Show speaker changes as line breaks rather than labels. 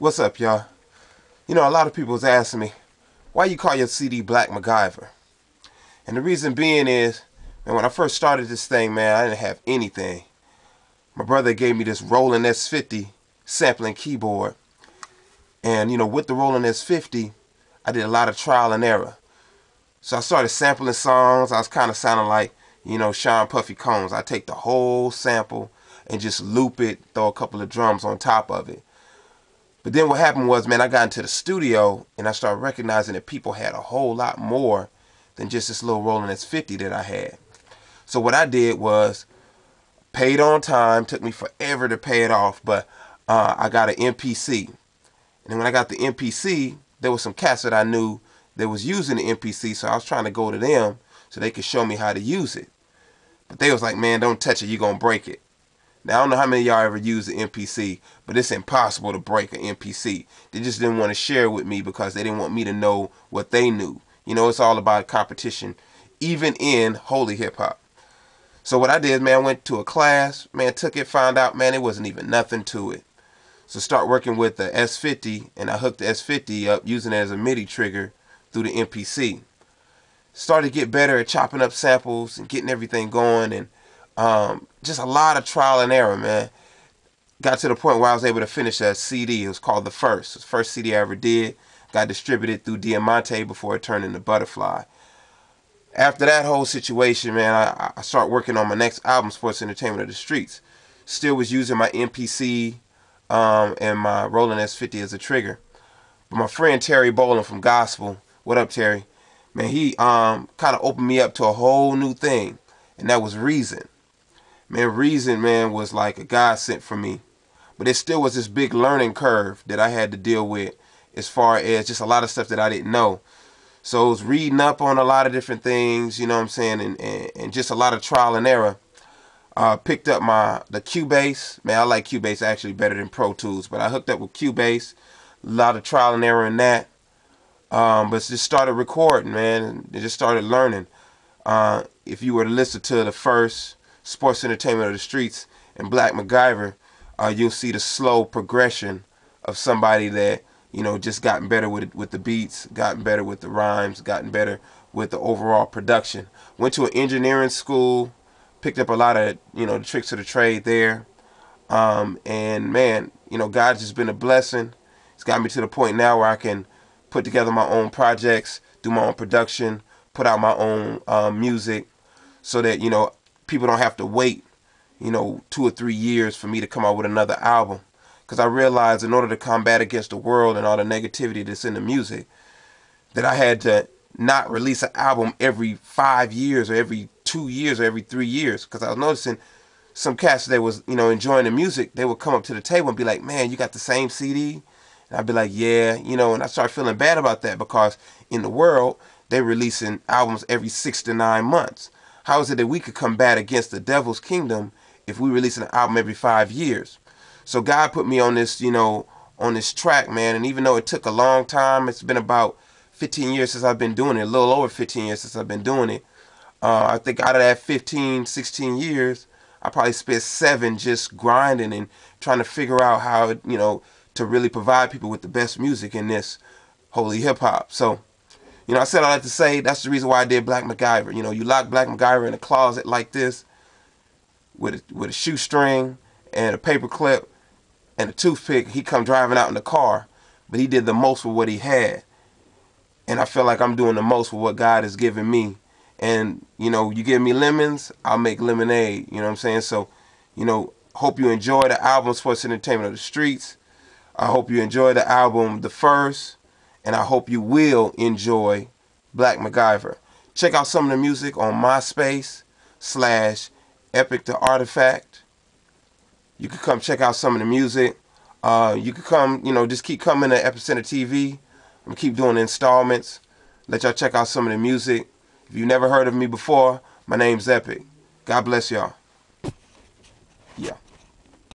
What's up, y'all? You know, a lot of people was asking me, why you call your CD Black McGyver? And the reason being is, man, when I first started this thing, man, I didn't have anything. My brother gave me this Roland S50 sampling keyboard. And, you know, with the Roland S50, I did a lot of trial and error. So I started sampling songs. I was kind of sounding like, you know, Sean Puffy Combs. I take the whole sample and just loop it, throw a couple of drums on top of it. But then what happened was, man, I got into the studio and I started recognizing that people had a whole lot more than just this little Roland S50 that I had. So what I did was paid on time. Took me forever to pay it off, but I got an MPC. And then when I got the MPC, there was some cats that I knew that was using the MPC, so I was trying to go to them so they could show me how to use it. But they was like, man, don't touch it, you're going to break it. Now, I don't know how many of y'all ever use the MPC, but it's impossible to break an MPC. They just didn't want to share with me because they didn't want me to know what they knew. You know, it's all about competition, even in holy hip-hop. So what I did, man, I went to a class, man, took it, found out, man, it wasn't even nothing to it. So start working with the S50, and I hooked the S50 up using it as a MIDI trigger through the MPC. Started to get better at chopping up samples and getting everything going, and just a lot of trial and error, man. Got to the point where I was able to finish a CD. It was called The First. It was the first CD I ever did. Got distributed through Diamante before it turned into Butterfly. After that whole situation, man, I started working on my next album, Sports Entertainment of the Streets. Still was using my MPC and my Roland S50 as a trigger. But my friend Terry Boland from Gospel, what up, Terry? Man, he kind of opened me up to a whole new thing, and that was Reason. Man, Reason, man, was like a godsend for me. But it still was this big learning curve that I had to deal with as far as just a lot of stuff that I didn't know. So I was reading up on a lot of different things, you know what I'm saying, and just a lot of trial and error. Picked up the Cubase. Man, I like Cubase actually better than Pro Tools, but I hooked up with Cubase. A lot of trial and error in that. But just started recording, man, and just started learning. If you were to listen to The First, Sports Entertainment of the Streets, and Black McGyver, you'll see the slow progression of somebody that, you know, just gotten better with the beats, gotten better with the rhymes, gotten better with the overall production. Went to an engineering school, picked up a lot of, you know, the tricks of the trade there. And man, you know, God's just been a blessing. It's got me to the point now where I can put together my own projects, do my own production, put out my own music, so that, you know, people don't have to wait, you know, 2 or 3 years for me to come out with another album. Because I realized in order to combat against the world and all the negativity that's in the music, that I had to not release an album every 5 years or every 2 years or every 3 years. Because I was noticing some cats that was, you know, enjoying the music, they would come up to the table and be like, man, you got the same CD? And I'd be like, yeah, you know, and I started feeling bad about that because in the world, they're releasing albums every 6 to 9 months. How is it that we could combat against the devil's kingdom if we release an album every 5 years? So God put me on this, you know, on this track, man. And even though it took a long time, it's been about 15 years since I've been doing it, a little over 15 years since I've been doing it. I think out of that 15, 16 years, I probably spent 7 just grinding and trying to figure out how, you know, to really provide people with the best music in this holy hip hop. So, you know, I said all that to say that's the reason why I did Black McGyver. You know, you lock Black McGyver in a closet like this with a shoestring and a paper clip and a toothpick. He come driving out in the car, but he did the most with what he had. And I feel like I'm doing the most with what God has given me. And, you know, you give me lemons, I'll make lemonade. You know what I'm saying? So, you know, hope you enjoy the album Sports Entertainment of the Streets. I hope you enjoy the album The First. And I hope you will enjoy Black McGyver. Check out some of the music on MySpace/Epic the Artifact. You can come check out some of the music. You can come, you know, just keep coming to Epicenter TV. I'm going to keep doing installments. Let y'all check out some of the music. If you've never heard of me before, my name's Epic. God bless y'all. Yeah.